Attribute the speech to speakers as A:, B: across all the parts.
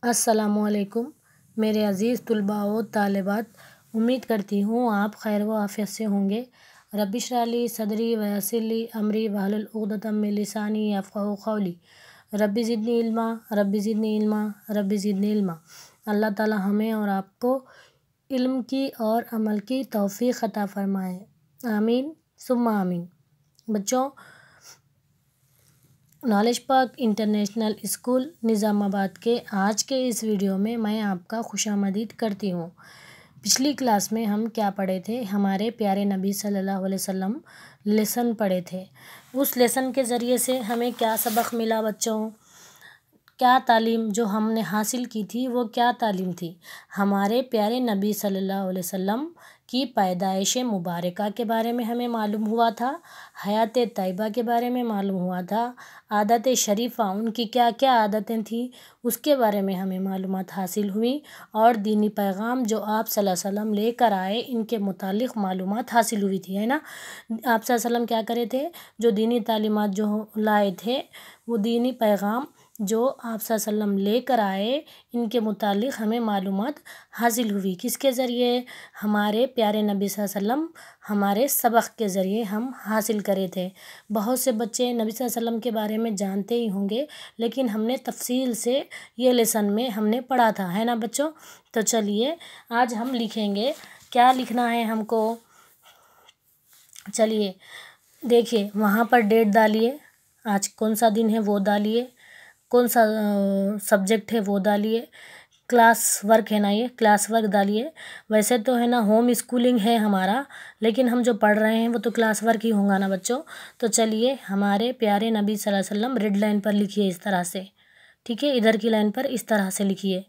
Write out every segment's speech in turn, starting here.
A: अस्सलामुअलैकुम मेरे अज़ीज़ तलबा व तालिबात, उम्मीद करती हूँ आप खैर व आफ़ियत से होंगे। रब्बि इश्रह ली सदरी व यस्सिर ली अमरी वहलुल उक़दतम मिन लिसानी यफ़क़हू क़ौली। Rabbi ज़िदनी इल्मा, rabbi ज़िदनी इल्मा, rabbi ज़िदनी इल्मा। अल्लाह ताला हमें और आपको इल्म की और अमल की तौफ़ीक़ अता फ़रमाए। आमीन सुम्मा आमीन। बच्चों, knowledge park international school Nizamabad के आज के इस वीडियो में मैं आपका खुशामदीद करती हूँ। पिछली क्लास में हम क्या पढ़े थे? हमारे प्यारे नबी सल्लल्लाहु अलैहि वसल्लम लेसन पढ़े थे। उस लेसन के ज़रिए से हमें क्या सबक मिला बच्चों? क्या तालीम जो हमने हासिल की थी वो क्या तालीम थी? हमारे प्यारे नबी सल्लल्लाहु अलैहि वसल्लम की पैदाइश मुबारका के बारे में हमें मालूम हुआ था, हयात तैयबा के बारे में मालूम हुआ था, आदत शरीफ़ा उनकी क्या क्या आदतें थी उसके बारे में हमें मालूमात हासिल हुई, और दीनी पैगाम जो आप सल्लल्लाहु अलैहि वसल्लम लेकर आए इनके मुतालिक मालूमात हासिल हुई थी, है ना। आप सल्लल्लाहु अलैहि वसल्लम क्या करे थे? जो दीनी तालीमात जो लाए थे वो दीनी पैगाम जो आप सल्लल्लाहु अलैहि वसल्लम लेकर आए इनके मुतालिक हमें मालूमात हासिल हुई। किसके ज़रिए? हमारे प्यारे नबी सल्लल्लाहु अलैहि वसल्लम हमारे सबक के ज़रिए हम हासिल करे थे। बहुत से बच्चे नबी सल्लल्लाहु अलैहि वसल्लम के बारे में जानते ही होंगे, लेकिन हमने तफसील से ये लेसन में हमने पढ़ा था, है ना बच्चों। तो चलिए आज हम लिखेंगे। क्या लिखना है हमको? चलिए देखिए, वहाँ पर डेट डालिए, आज कौन सा दिन है वो डालिए, कौन सा सब्जेक्ट है वो डालिए, क्लास वर्क है ना, ये क्लास वर्क डालिए। वैसे तो है ना होम स्कूलिंग है हमारा, लेकिन हम जो पढ़ रहे हैं वो तो क्लास वर्क ही होगा ना बच्चों। तो चलिए हमारे प्यारे नबी सल्लल्लाहु अलैहि वसल्लम रेड लाइन पर लिखिए इस तरह से, ठीक है। इधर की लाइन पर इस तरह से लिखिए।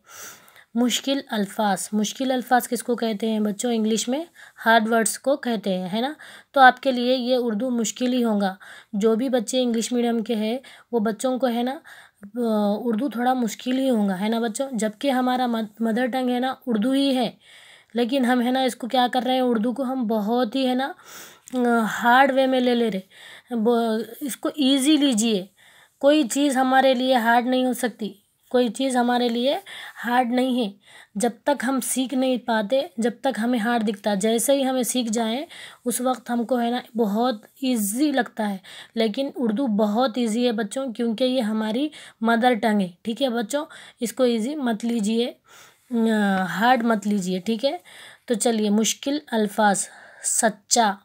A: मुश्किल अल्फाज, मुश्किल अल्फाज किसको कहते हैं बच्चों? इंग्लिश में हार्ड वर्ड्स को कहते हैं, है ना। तो आपके लिए ये उर्दू मुश्किल ही होगा। जो भी बच्चे इंग्लिश मीडियम के हैं वो बच्चों को है ना उर्दू थोड़ा मुश्किल ही होगा, है ना बच्चों। जबकि हमारा मदर टंग है ना उर्दू ही है, लेकिन हम है ना इसको क्या कर रहे हैं, उर्दू को हम बहुत ही है ना हार्ड वे में ले रहे। इसको ईजी लीजिए। कोई चीज़ हमारे लिए हार्ड नहीं हो सकती, कोई चीज़ हमारे लिए हार्ड नहीं है। जब तक हम सीख नहीं पाते, जब तक हमें हार्ड दिखता है, जैसे ही हमें सीख जाएं उस वक्त हमको है ना बहुत इजी लगता है। लेकिन उर्दू बहुत इजी है बच्चों, क्योंकि ये हमारी मदर टंग है, ठीक है बच्चों। इसको इजी मत लीजिए, हार्ड मत लीजिए, ठीक है। तो चलिए मुश्किल अल्फाज। सच्चा,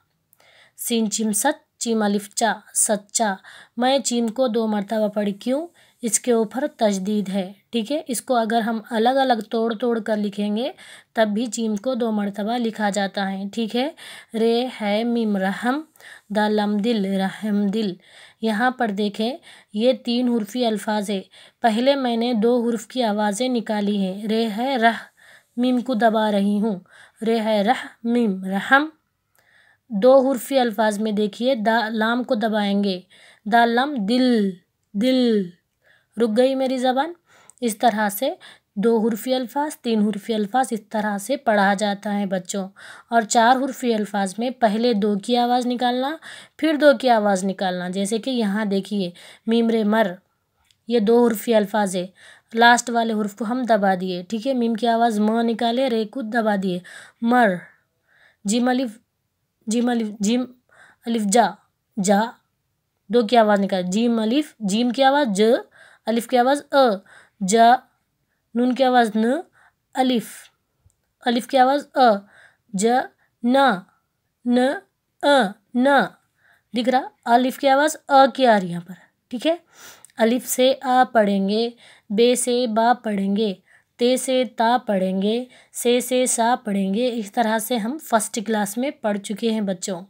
A: सीन चीम सच चीम अलिफ चा, सच्चा। मैं चीम को 2 मरतबा पढ़ी, क्यों? इसके ऊपर तजदीद है, ठीक है। इसको अगर हम अलग अलग तोड़ तोड़ कर लिखेंगे तब भी चीम को 2 मरतबा लिखा जाता है, ठीक है। रे है मीम रहम, दालम दिल रहम दिल। यहाँ पर देखें ये 3 हुर्फी अल्फाज है। पहले मैंने 2 हुर्फ की आवाज़ें निकाली हैं। रे है रह, मीम को दबा रही हूँ। रे है रह मीम रहम। 2 हुर्फी अल्फाज में देखिए लाम को दबाएंगे, दालम दिल दिल। रुक गई मेरी ज़बान। इस तरह से 2 हुर्फी अल्फाज, 3 हुर्फी अल्फाज इस तरह से पढ़ा जाता है बच्चों। और 4 हुर्फी अल्फाज में पहले 2 की आवाज़ निकालना, फिर 2 की आवाज़ निकालना। जैसे कि यहाँ देखिए मीम रे मर, ये 2 हुर्फी अल्फाज है। लास्ट वाले हुर्फ को हम दबा दिए, ठीक है। मीम की आवाज़ म निकाले, रे को दबा दिए, मर। जिम अलिफ, जिम अलिफ, जिम अलिफ जा, जा। 2 की आवाज़ निकाले, जिम अलिफ, जिम की आवाज़ ज, अलिफ की आवाज़ अ, जा। नून की आवाज़ न, अलिफ, अलिफ की आवाज़ अ, ज ना, न अ न। दिख रहा? अलिफ की आवाज़ अ की आ रही यहाँ पर, ठीक है। अलिफ से आ पढ़ेंगे, बे से बा पढ़ेंगे, ते से ता पढ़ेंगे, से सा पढ़ेंगे। इस तरह से हम फर्स्ट क्लास में पढ़ चुके हैं बच्चों।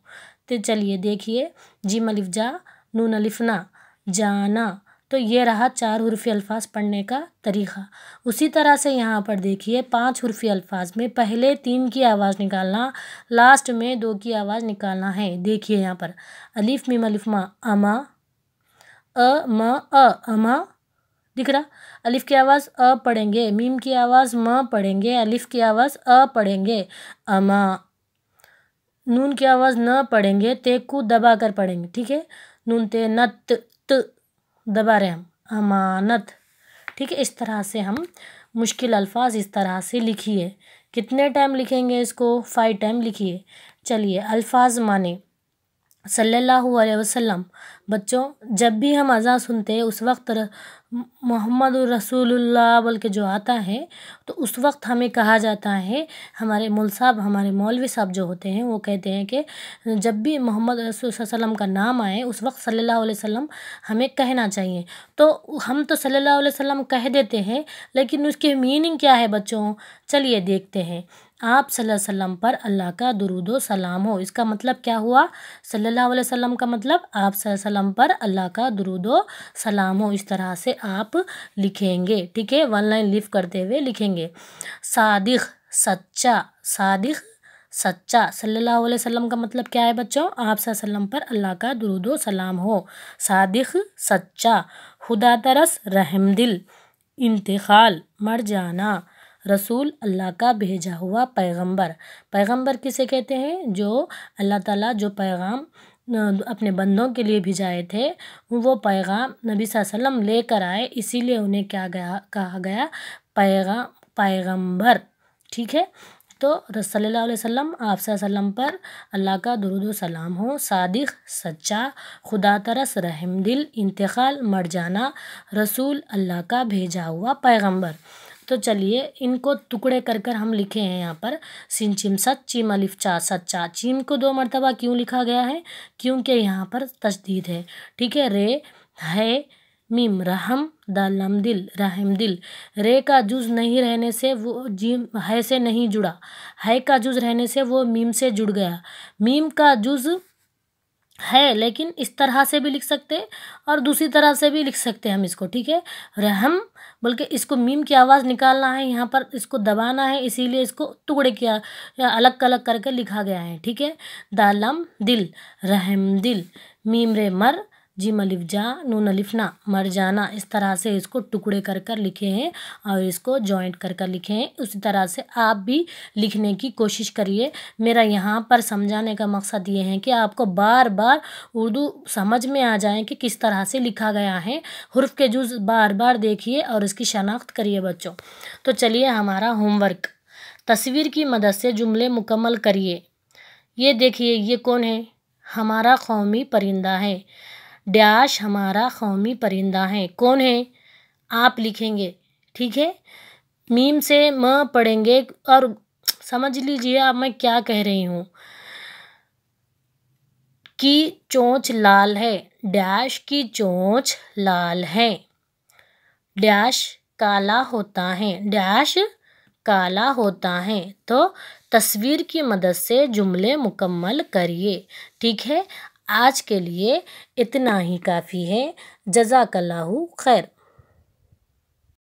A: तो चलिए देखिए, जिम अलिफ जा, नून अलिफ ना, जाना। तो ये रहा 4 हुर्फी अल्फाज पढ़ने का तरीक़ा। उसी तरह से यहाँ पर देखिए 5 हुर्फी अल्फाज में पहले 3 की आवाज़ निकालना, लास्ट में 2 की आवाज़ निकालना है। देखिए यहाँ पर अलिफ मीम अलिफ मा, अमा, अ म अ, अमा। दिख रहा? अलिफ की आवाज़ अ पढ़ेंगे, मीम की आवाज़ म पढ़ेंगे, अलिफ की आवाज़ अ पढ़ेंगे, अमा। नून की आवाज़ न पढ़ेंगे, ते को दबा कर पढ़ेंगे, ठीक है। नून ते नत त दबा रहे हम, अमानत, ठीक है। इस तरह से हम मुश्किल अल्फाज इस तरह से लिखिए। कितने टाइम लिखेंगे इसको? 5 टाइम लिखिए। चलिए, अल्फाज माने सल्लल्लाहु अलैहि वसल्लम। बच्चों, जब भी हम अज़ान सुनते हैं उस वक्त मोहम्मद रसूलुल्लाह बोल के जो आता है, तो उस वक्त हमें कहा जाता है, हमारे मौल साहब, हमारे मौलवी साहब जो होते हैं वो कहते हैं कि जब भी मोहम्मद रसूल सल्लल्लाहु अलैहि वसल्लम का नाम आए उस वक्त सल्लल्लाहु अलैहि वसल्लम हमें कहना चाहिए। तो हम तो सल्लल्लाहु अलैहि वसल्लम कह देते हैं, लेकिन उसके मीनिंग क्या है बच्चों? चलिए देखते हैं। आप सल्लल्लाहु अलैहि वसल्लम पर अल्लाह का दुरूदो सलाम हो, इसका मतलब क्या हुआ? सल्लल्लाहु अलैहि वसल्लम का मतलब आप सल्लल्लाहु अलैहि वसल्लम पर अल्लाह का दुरूदो सलाम हो। इस तरह से आप लिखेंगे, ठीक है। 1 लाइन लिख करते हुए लिखेंगे। सादिक, सच्चा, सादिक सच्चा। सल्लल्लाहु अलैहि वसल्लम का मतलब क्या है बच्चों? आप सल्लल्लाहु अलैहि वसल्लम पर अल्लाह का दुरूदो सलाम हो। सादिक सच्चा। खुदा तरस रहमदिल। इंतकाल मर जाना। रसूल अल्लाह का भेजा हुआ पैगंबर। पैगंबर किसे कहते हैं? जो अल्लाह ताला जो पैगाम अपने बंदों के लिए भिजाए थे, वो पैगाम नबी सल्लल्लाहु अलैहि वसल्लम लेकर आए, इसीलिए उन्हें क्या कहा गया? पैगंबर, ठीक है। तो सल्लल्लाहु अलैहि वसल्लम, आप सल्लल्लाहु अलैहि वसल्लम पर अल्लाह का दुरूद व सलाम हो। सादिक सच्चा, खुदा तरस रहमदिल, इंतकाल मर जाना, रसूल अल्लाह का भेजा हुआ पैगंबर। तो चलिए इनको टुकड़े कर कर हम लिखे हैं यहाँ पर। सिन चिम सच, चिम अलिफ चा सच्चा। चिम को 2 मरतबा क्यों लिखा गया है? क्योंकि यहाँ पर तशदीद है, ठीक है। रे है मीम रहम दाल लम दिल रहम दिल। रे का जुज नहीं रहने से वो जीम है से नहीं जुड़ा, है का जुज रहने से वो मीम से जुड़ गया। मीम का जुज है, लेकिन इस तरह से भी लिख सकते हैं और दूसरी तरह से भी लिख सकते हैं हम इसको, ठीक है। रहम बोल के इसको मीम की आवाज़ निकालना है, यहाँ पर इसको दबाना है, इसीलिए इसको टुकड़े किया या अलग अलग करके लिखा गया है, ठीक है। दालम दिल रहम दिल। मीम रे मर, जिम अलिफ जा, नून अलिफ ना, मर जाना। इस तरह से इसको टुकड़े कर कर लिखे हैं और इसको जॉइंट कर कर लिखे हैं। उसी तरह से आप भी लिखने की कोशिश करिए। मेरा यहाँ पर समझाने का मकसद ये है कि आपको बार बार उर्दू समझ में आ जाए कि किस तरह से लिखा गया है। हुर्फ के जुज बार बार देखिए और इसकी शनाख्त करिए बच्चों। तो चलिए हमारा होमवर्क, तस्वीर की मदद से जुमले मुकम्मल करिए। ये देखिए, ये कौन है? हमारा कौमी परिंदा है। डैश हमारा कौमी परिंदा है। कौन है? आप लिखेंगे, ठीक है। मीम से म पढ़ेंगे और समझ लीजिए अब मैं क्या कह रही हूँ। की चोंच लाल है। डैश की चोंच लाल है। डैश काला होता है। डैश काला होता है। तो तस्वीर की मदद से जुमले मुकम्मल करिए, ठीक है। आज के लिए इतना ही काफ़ी है। जज़ाकल्लाहु खैर।